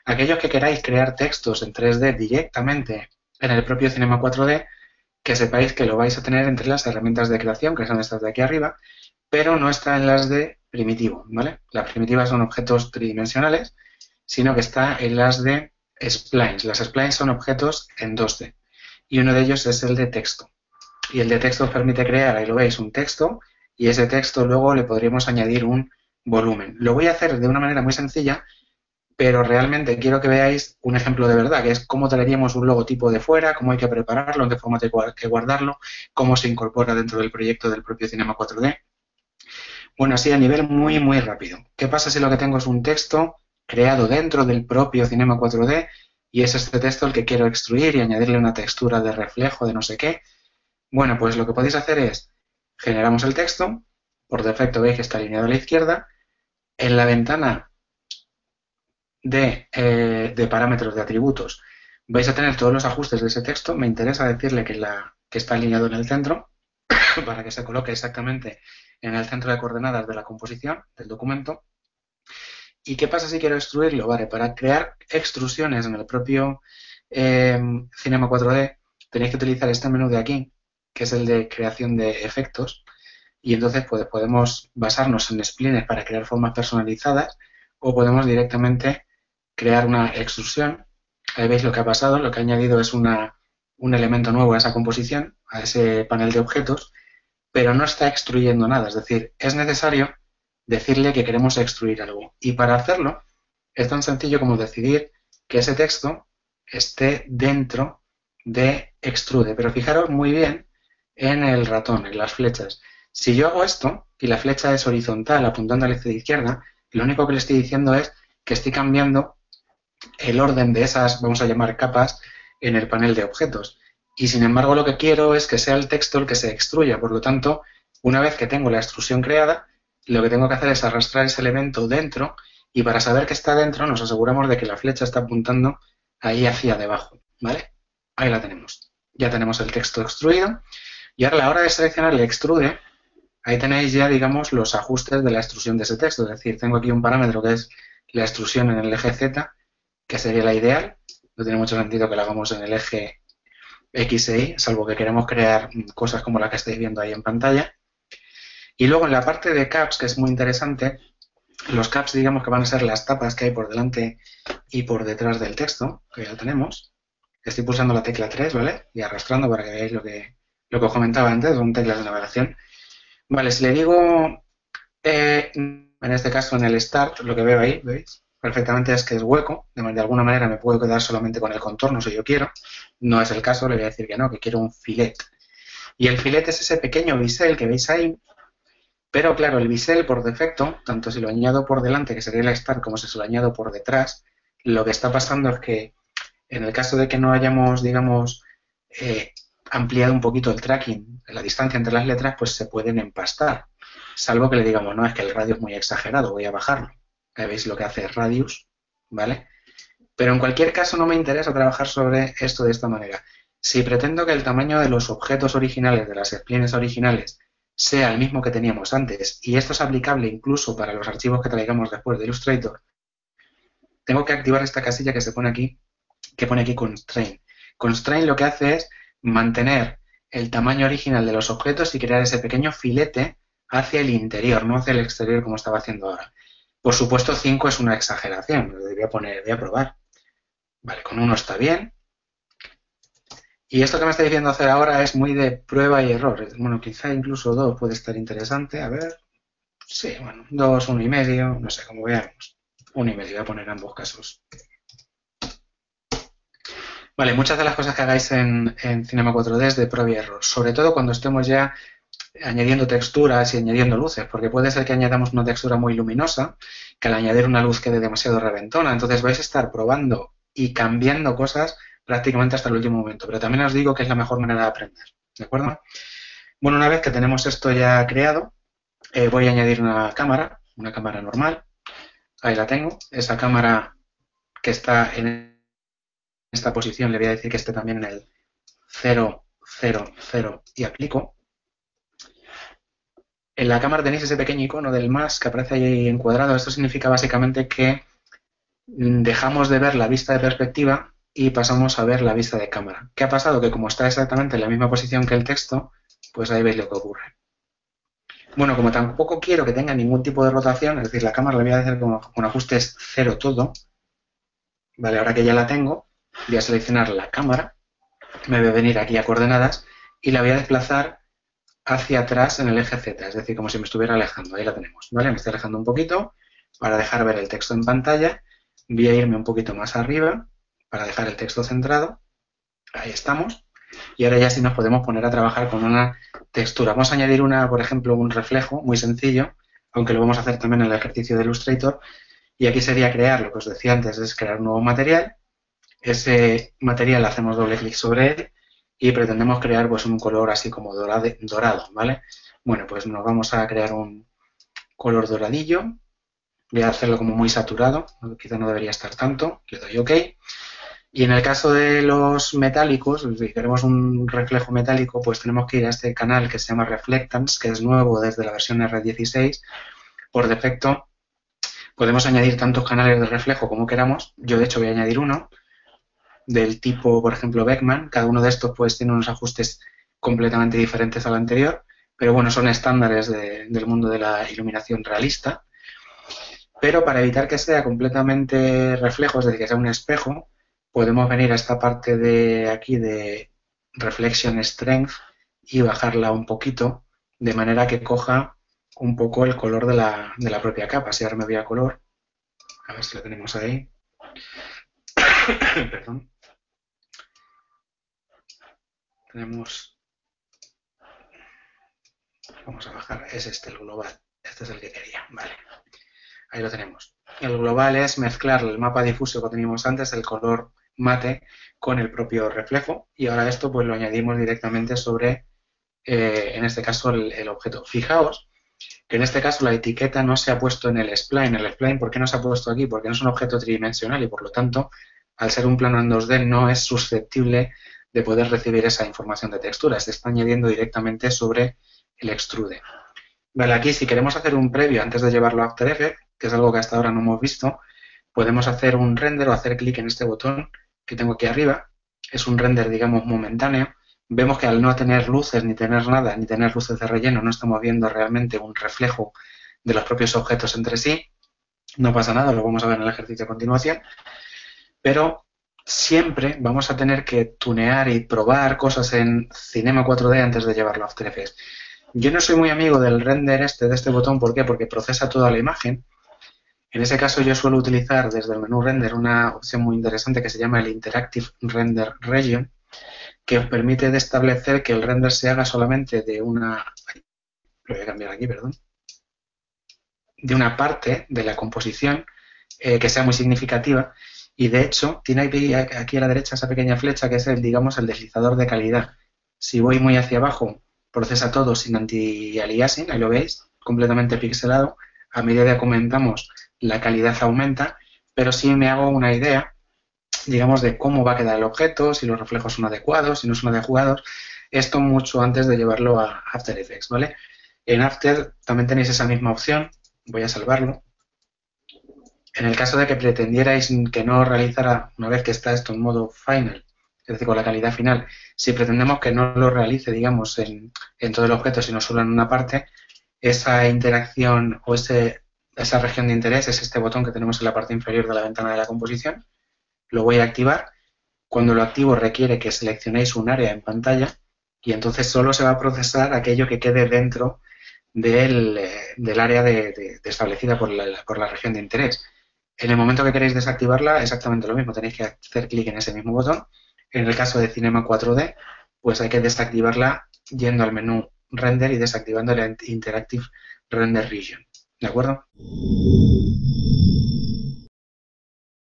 Aquellos que queráis crear textos en 3D directamente en el propio Cinema 4D, que sepáis que lo vais a tener entre las herramientas de creación, que son estas de aquí arriba, pero no está en las de primitivo, ¿vale? Las primitivas son objetos tridimensionales, sino que está en las de splines. Las splines son objetos en 2D y uno de ellos es el de texto. Y el de texto os permite crear, ahí lo veis, un texto y ese texto luego le podríamos añadir un volumen. Lo voy a hacer de una manera muy sencilla, pero realmente quiero que veáis un ejemplo de verdad, que es cómo traeríamos un logotipo de fuera, cómo hay que prepararlo, en qué forma hay que guardarlo, cómo se incorpora dentro del proyecto del propio Cinema 4D. Bueno, así a nivel muy rápido. ¿Qué pasa si lo que tengo es un texto creado dentro del propio Cinema 4D y es este texto el que quiero extruir y añadirle una textura de reflejo de no sé qué? Bueno, pues lo que podéis hacer es, generamos el texto, por defecto veis que está alineado a la izquierda, en la ventana de parámetros de atributos vais a tener todos los ajustes de ese texto. Me interesa decirle que está alineado en el centro para que se coloque exactamente en el centro de coordenadas de la composición del documento. ¿Y qué pasa si quiero extruirlo? Vale, para crear extrusiones en el propio Cinema 4D tenéis que utilizar este menú de aquí, que es el de creación de efectos, y entonces pues, podemos basarnos en splines para crear formas personalizadas o podemos directamente crear una extrusión. Ahí veis lo que ha pasado, lo que ha añadido es un elemento nuevo a esa composición, a ese panel de objetos, pero no está extruyendo nada, es decir, es necesario decirle que queremos extruir algo. Y para hacerlo es tan sencillo como decidir que ese texto esté dentro de extrude, pero fijaros muy bien en el ratón, en las flechas. Si yo hago esto y la flecha es horizontal apuntando a la izquierda, lo único que le estoy diciendo es que estoy cambiando el orden de esas, vamos a llamar capas, en el panel de objetos. Y sin embargo lo que quiero es que sea el texto el que se extruya. Por lo tanto, una vez que tengo la extrusión creada, lo que tengo que hacer es arrastrar ese elemento dentro y para saber que está dentro nos aseguramos de que la flecha está apuntando ahí hacia debajo, ¿vale? Ahí la tenemos. Ya tenemos el texto extruido y ahora a la hora de seleccionar el extrude, ahí tenéis ya, digamos, los ajustes de la extrusión de ese texto. Es decir, tengo aquí un parámetro que es la extrusión en el eje Z, que sería la ideal. No tiene mucho sentido que la hagamos en el eje X e Y, salvo que queremos crear cosas como la que estáis viendo ahí en pantalla. Y luego en la parte de caps, que es muy interesante, los caps digamos que van a ser las tapas que hay por delante y por detrás del texto, que ya lo tenemos. Estoy pulsando la tecla 3, ¿vale? Y arrastrando para que veáis lo que os comentaba antes, son teclas de navegación. Vale, si le digo, en este caso en el Start, lo que veo ahí, ¿veis? Perfectamente es que es hueco, de alguna manera me puedo quedar solamente con el contorno si yo quiero. No es el caso, le voy a decir que no, que quiero un filet. Y el filet es ese pequeño bisel que veis ahí, pero claro, el bisel por defecto, tanto si lo añado por delante, que sería el Start, como si se lo añado por detrás, lo que está pasando es que en el caso de que no hayamos, digamos, ampliado un poquito el tracking, la distancia entre las letras, pues se pueden empastar. Salvo que le digamos, no, es que el radio es muy exagerado, voy a bajarlo. Ahí veis lo que hace radius, ¿vale? Pero en cualquier caso no me interesa trabajar sobre esto de esta manera. Si pretendo que el tamaño de los objetos originales, de las splines originales, sea el mismo que teníamos antes, y esto es aplicable incluso para los archivos que traigamos después de Illustrator, tengo que activar esta casilla que se pone aquí, que pone aquí Constraint. Constraint lo que hace es mantener el tamaño original de los objetos y crear ese pequeño filete hacia el interior, no hacia el exterior como estaba haciendo ahora. Por supuesto, 5 es una exageración, lo voy a probar. Vale, con 1 está bien. Y esto que me está diciendo hacer ahora es muy de prueba y error. Bueno, quizá incluso 2 puede estar interesante. A ver. Sí, bueno, 2, 1,5, no sé, como veamos. 1,5, voy a poner ambos casos. Vale, muchas de las cosas que hagáis en Cinema 4D es de prueba y error, sobre todo cuando estemos ya añadiendo texturas y añadiendo luces, porque puede ser que añadamos una textura muy luminosa, que al añadir una luz quede demasiado reventona, entonces vais a estar probando y cambiando cosas prácticamente hasta el último momento, pero también os digo que es la mejor manera de aprender, ¿de acuerdo? Bueno, una vez que tenemos esto ya creado, voy a añadir una cámara normal, ahí la tengo, esa cámara que está en esta posición le voy a decir que esté también en el 0, 0, 0 y aplico. En la cámara tenéis ese pequeño icono del más que aparece ahí encuadrado. Esto significa básicamente que dejamos de ver la vista de perspectiva y pasamos a ver la vista de cámara. ¿Qué ha pasado? Que como está exactamente en la misma posición que el texto, pues ahí veis lo que ocurre. Bueno, como tampoco quiero que tenga ningún tipo de rotación, es decir, la cámara la voy a hacer con ajustes cero todo. Vale, ahora que ya la tengo, voy a seleccionar la cámara, me voy a venir aquí a coordenadas y la voy a desplazar hacia atrás en el eje Z, es decir, como si me estuviera alejando. Ahí la tenemos, ¿vale? Me estoy alejando un poquito para dejar ver el texto en pantalla. Voy a irme un poquito más arriba para dejar el texto centrado. Ahí estamos. Y ahora ya sí nos podemos poner a trabajar con una textura. Vamos a añadir por ejemplo, un reflejo muy sencillo, aunque lo vamos a hacer también en el ejercicio de Illustrator. Y aquí sería crear, lo que os decía antes, es crear un nuevo material. Ese material hacemos doble clic sobre él y pretendemos crear pues un color así como dorado, ¿vale? Bueno, pues nos vamos a crear un color doradillo. Voy a hacerlo como muy saturado, quizá no debería estar tanto, le doy OK. Y en el caso de los metálicos, si queremos un reflejo metálico, pues tenemos que ir a este canal que se llama Reflectance, que es nuevo desde la versión R16. Por defecto podemos añadir tantos canales de reflejo como queramos. Yo de hecho voy a añadir uno del tipo, por ejemplo, Beckman. Cada uno de estos pues tiene unos ajustes completamente diferentes al anterior, pero bueno, son estándares del mundo de la iluminación realista. Pero para evitar que sea completamente reflejo, es decir, que sea un espejo, podemos venir a esta parte de aquí de Reflection Strength y bajarla un poquito, de manera que coja un poco el color de la propia capa. Si ahora me voy a color, a ver si lo tenemos ahí. Perdón. Tenemos... Vamos a bajar, es este el global. Este es el que quería, vale. Ahí lo tenemos. El global es mezclar el mapa difuso que teníamos antes, el color mate, con el propio reflejo. Y ahora esto pues lo añadimos directamente sobre, en este caso, el objeto. Fijaos que en este caso la etiqueta no se ha puesto en el spline. El spline, ¿por qué no se ha puesto aquí? Porque no es un objeto tridimensional y por lo tanto, al ser un plano en 2D, no es susceptible de poder recibir esa información de textura. Se está añadiendo directamente sobre el extrude. Vale, aquí si queremos hacer un previo antes de llevarlo a After Effects, que es algo que hasta ahora no hemos visto, podemos hacer un render o hacer clic en este botón que tengo aquí arriba. Es un render, digamos, momentáneo. Vemos que al no tener luces, ni tener nada, ni tener luces de relleno, no estamos viendo realmente un reflejo de los propios objetos entre sí. No pasa nada, lo vamos a ver en el ejercicio a continuación. Pero siempre vamos a tener que tunear y probar cosas en Cinema 4D antes de llevarlo a After Effects. Yo no soy muy amigo del render de este botón, ¿por qué? Porque procesa toda la imagen. En ese caso yo suelo utilizar desde el menú Render una opción muy interesante que se llama el Interactive Render Region, que os permite de establecer que el render se haga solamente de una... Lo voy a cambiar aquí, perdón. De una parte de la composición que sea muy significativa y de hecho tiene aquí a la derecha esa pequeña flecha que es el, digamos, el deslizador de calidad. Si voy muy hacia abajo, procesa todo sin anti-aliasing, ahí lo veis, completamente pixelado. A medida que aumentamos, la calidad aumenta, pero sí me hago una idea, digamos, de cómo va a quedar el objeto, si los reflejos son adecuados, si no son adecuados. Esto mucho antes de llevarlo a After Effects, ¿vale? En After también tenéis esa misma opción. Voy a salvarlo. En el caso de que pretendierais que no realizara, una vez que está esto en modo final, es decir, con la calidad final, si pretendemos que no lo realice, digamos, en todo el objeto, sino solo en una parte, esa interacción o esa región de interés es este botón que tenemos en la parte inferior de la ventana de la composición. Lo voy a activar. Cuando lo activo requiere que seleccionéis un área en pantalla y entonces solo se va a procesar aquello que quede dentro del área establecida por la región de interés. En el momento que queréis desactivarla, exactamente lo mismo, tenéis que hacer clic en ese mismo botón. En el caso de Cinema 4D, pues hay que desactivarla yendo al menú Render y desactivando el Interactive Render Region. ¿De acuerdo?